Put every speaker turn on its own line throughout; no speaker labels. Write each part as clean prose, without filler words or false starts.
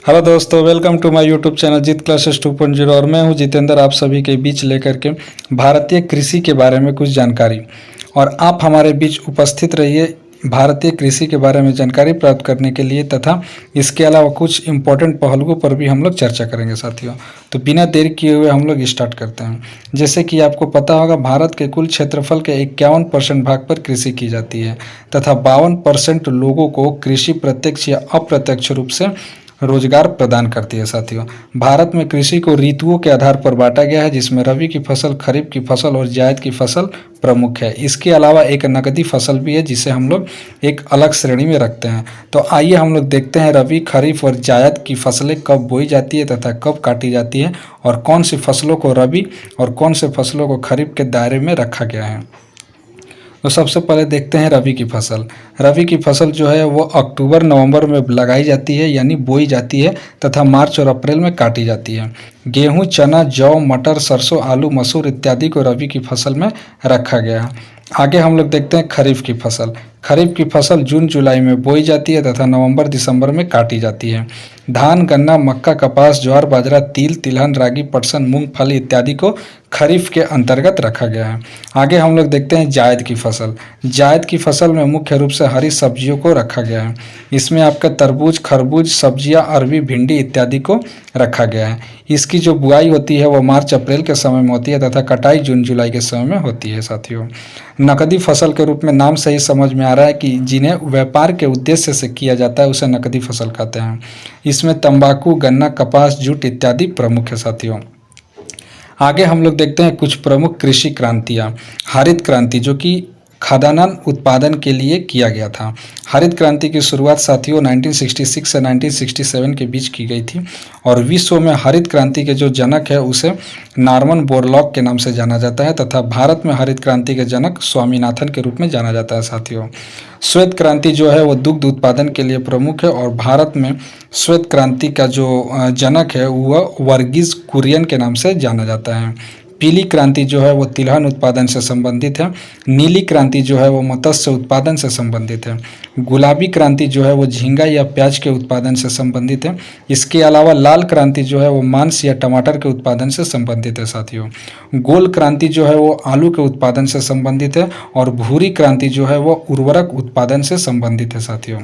Hello दोस्तों, welcome to my YouTube channel Jeet classes 2.0। और मैं हूं जितेंद्र, आप सभी के बीच लेकर के भारतीय कृषि के बारे में कुछ जानकारी। और आप हमारे बीच उपस्थित रहिए भारतीय कृषि के बारे में जानकारी प्राप्त करने के लिए, तथा इसके अलावा कुछ इम्पोर्टेंट पहलुओं पर भी हम लोग चर्चा करेंगे साथियों। तो बिना देर किए हुए हम लोग स्टार्ट करते हैं। जैसे कि आपको पता होगा, भारत के कुल क्षेत्रफल के 51% भाग पर कृषि की जाती है तथा 52% लोगों को कृषि प्रत्यक्ष या अप्रत्यक्ष रूप से रोजगार प्रदान करती है साथियों। भारत में कृषि को ऋतुओं के आधार पर बांटा गया है, जिसमें रबी की फसल, खरीफ की फसल और जायद की फसल प्रमुख है। इसके अलावा एक नकदी फसल भी है, जिसे हम लोग एक अलग श्रेणी में रखते हैं। तो आइए हम लोग देखते हैं रबी, खरीफ और जायद की फसलें कब बोई जाती है तथा कब काटी जाती है, और कौन सी फसलों को रबी और कौन से फसलों को खरीफ के दायरे में रखा गया है। तो सबसे पहले देखते हैं रबी की फसल। रबी की फसल जो है वो अक्टूबर नवंबर में लगाई जाती है, यानी बोई जाती है, तथा मार्च और अप्रैल में काटी जाती है। गेहूं, चना, जौ, मटर, सरसों, आलू, मसूर इत्यादि को रबी की फसल में रखा गया है। आगे हम लोग देखते हैं खरीफ की फसल। खरीफ की फसल जून जुलाई में बोई जाती है तथा नवंबर दिसंबर में काटी जाती है। धान, गन्ना, मक्का, कपास, ज्वार, बाजरा, तिल, तिलहन, रागी, पटसन, मूंगफली इत्यादि को खरीफ के अंतर्गत रखा गया है। आगे हम लोग देखते हैं जायद की फसल। जायद की फसल में मुख्य रूप से हरी सब्जियों को रखा गया है। इसमें आपका तरबूज, खरबूज, सब्जियां, अरबी, भिंडी इत्यादि को रखा गया है। इसकी जो बुआई होती है वो मार्च अप्रैल के समय में होती है तथा कटाई जून जुलाई के समय में होती है साथियों। नकदी फसल के रूप में नाम से ही समझ में आ रहा है कि जिन्हें व्यापार के उद्देश्य से किया जाता है उसे नकदी फसल कहते हैं। इसमें तंबाकू, गन्ना, कपास, जूट इत्यादि प्रमुख है साथियों। आगे हम लोग देखते हैं कुछ प्रमुख कृषि क्रांतियाँ। हरित क्रांति, जो कि खाद्यान्न उत्पादन के लिए किया गया था। हरित क्रांति की शुरुआत साथियों 1966 से 1967 के बीच की गई थी, और विश्व में हरित क्रांति के जो जनक है उसे नॉर्मन बोरलॉग के नाम से जाना जाता है, तथा भारत में हरित क्रांति के जनक स्वामीनाथन के रूप में जाना जाता है साथियों। श्वेत क्रांति जो है वो दुग्ध उत्पादन के लिए प्रमुख है, और भारत में श्वेत क्रांति का जो जनक है वह वर्गीज कुरियन के नाम से जाना जाता है। पीली क्रांति जो है वो तिलहन उत्पादन से संबंधित है। नीली क्रांति जो है वो मत्स्य उत्पादन से संबंधित है। गुलाबी क्रांति जो है वो झींगा या प्याज के उत्पादन से संबंधित है। इसके अलावा लाल क्रांति जो है वो मांस या टमाटर के उत्पादन से संबंधित है साथियों। गोल क्रांति जो है वो आलू के उत्पादन से संबंधित है, और भूरी क्रांति जो है वो उर्वरक उत्पादन से संबंधित है साथियों।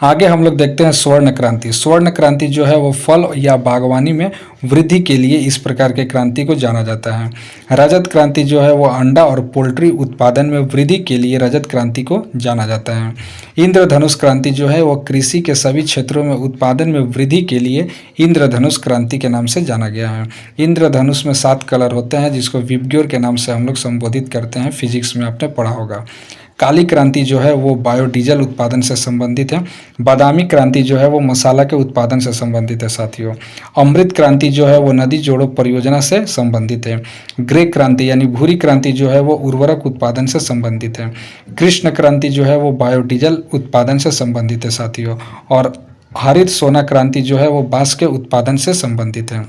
आगे हम लोग देखते हैं स्वर्ण क्रांति। स्वर्ण क्रांति जो है वो फल या बागवानी में वृद्धि के लिए इस प्रकार के क्रांति को जाना जाता है। रजत क्रांति जो है वो अंडा और पोल्ट्री उत्पादन में वृद्धि के लिए रजत क्रांति को जाना जाता है। इंद्रधनुष क्रांति जो है वो कृषि के सभी क्षेत्रों में उत्पादन में वृद्धि के लिए इंद्रधनुष क्रांति के नाम से जाना गया है। इंद्रधनुष में 7 कलर होते हैं, जिसको विबग्योर के नाम से हम लोग संबोधित करते हैं। फिजिक्स में आपने पढ़ा होगा। काली क्रांति जो है वो बायोडीजल उत्पादन से संबंधित है। बादामी क्रांति जो है वो मसाला के उत्पादन से संबंधित है साथियों। अमृत क्रांति जो है वो नदी जोड़ो परियोजना से संबंधित है। ग्रे क्रांति यानी भूरी क्रांति जो है वो उर्वरक उत्पादन से संबंधित है। कृष्ण क्रांति जो है वो बायोडीजल उत्पादन से संबंधित है साथियों। और हरित सोना क्रांति जो है वो बांस के उत्पादन से संबंधित है।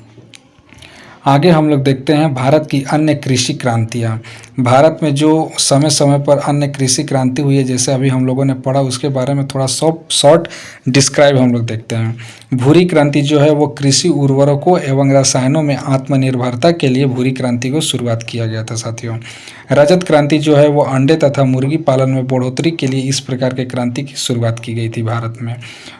आगे हम लोग देखते हैं भारत की अन्य कृषि क्रांतियाँ। भारत में जो समय समय पर अन्य कृषि क्रांति हुई है, जैसे अभी हम लोगों ने पढ़ा, उसके बारे में थोड़ा शॉर्ट डिस्क्राइब हम लोग देखते हैं। भूरी क्रांति जो है वो कृषि उर्वरकों एवं रसायनों में आत्मनिर्भरता के लिए भूरी क्रांति को शुरुआत किया गया था साथियों। रजत क्रांति जो है वो अंडे तथा मुर्गी पालन में बढ़ोतरी के लिए इस प्रकार के क्रांति की शुरुआत की गई थी भारत में।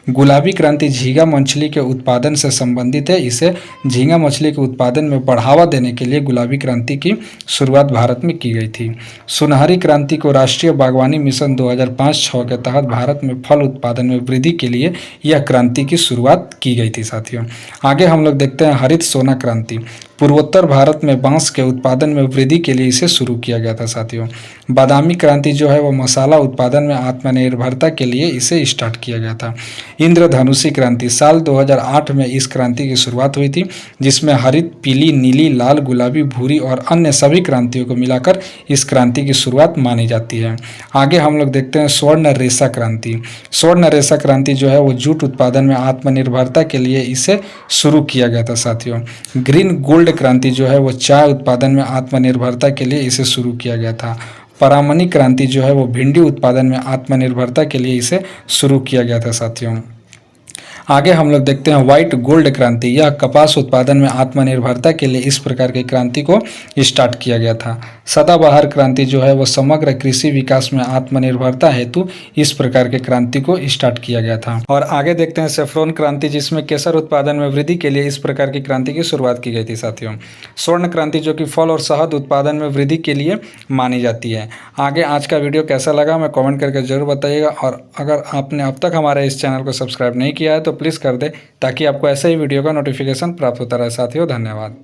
गुलाबी क्रांति झींगा मछली के उत्पादन से संबंधित है। इसे झींगा मछली के उत्पादन में बढ़ावा देने के लिए गुलाबी क्रांति की शुरुआत भारत में की गई थी। सुनहरी क्रांति को राष्ट्रीय बागवानी मिशन 2005-06 के तहत भारत में फल उत्पादन में वृद्धि के लिए यह क्रांति की शुरुआत की गई थी साथियों। आगे हम लोग देखते हैं हरित सोना क्रांति। पूर्वोत्तर भारत में बांस के उत्पादन में वृद्धि के लिए इसे शुरू किया गया था साथियों। बादामी क्रांति जो है वो मसाला उत्पादन में आत्मनिर्भरता के लिए इसे स्टार्ट किया गया था। इंद्रधनुषी क्रांति साल 2008 में इस क्रांति की शुरुआत हुई थी, जिसमें हरित, पीली, नीली, लाल, गुलाबी, भूरी और अन्य सभी क्रांतियों को मिलाकर इस क्रांति की शुरुआत मानी जाती है। आगे हम लोग देखते हैं स्वर्ण रेशा क्रांति। स्वर्ण रेशा क्रांति जो है वो जूट उत्पादन में आत्मनिर्भरता के लिए इसे शुरू किया गया था साथियों। ग्रीन गोल्ड क्रांति जो है वो चाय उत्पादन में आत्मनिर्भरता के लिए इसे शुरू किया गया था। परामनी क्रांति जो है वो भिंडी उत्पादन में आत्मनिर्भरता के लिए इसे शुरू किया गया था साथियों। आगे हम लोग देखते हैं व्हाइट गोल्ड क्रांति। यह कपास उत्पादन में आत्मनिर्भरता के लिए इस प्रकार की क्रांति को स्टार्ट किया गया था। सदाबहार क्रांति जो है वो समग्र कृषि विकास में आत्मनिर्भरता हेतु इस प्रकार के क्रांति को स्टार्ट किया गया था। और आगे देखते हैं सेफ्रॉन क्रांति, जिसमें केसर उत्पादन में वृद्धि के लिए इस प्रकार की क्रांति की शुरुआत की गई थी साथियों। स्वर्ण क्रांति जो कि फल और शहद उत्पादन में वृद्धि के लिए मानी जाती है। आगे आज का वीडियो कैसा लगा मैं कमेंट करके जरूर बताइएगा, और अगर आपने अब तक हमारे इस चैनल को सब्सक्राइब नहीं किया है तो प्लीज़ कर दे, ताकि आपको ऐसे ही वीडियो का नोटिफिकेशन प्राप्त होता रहे साथियों। धन्यवाद।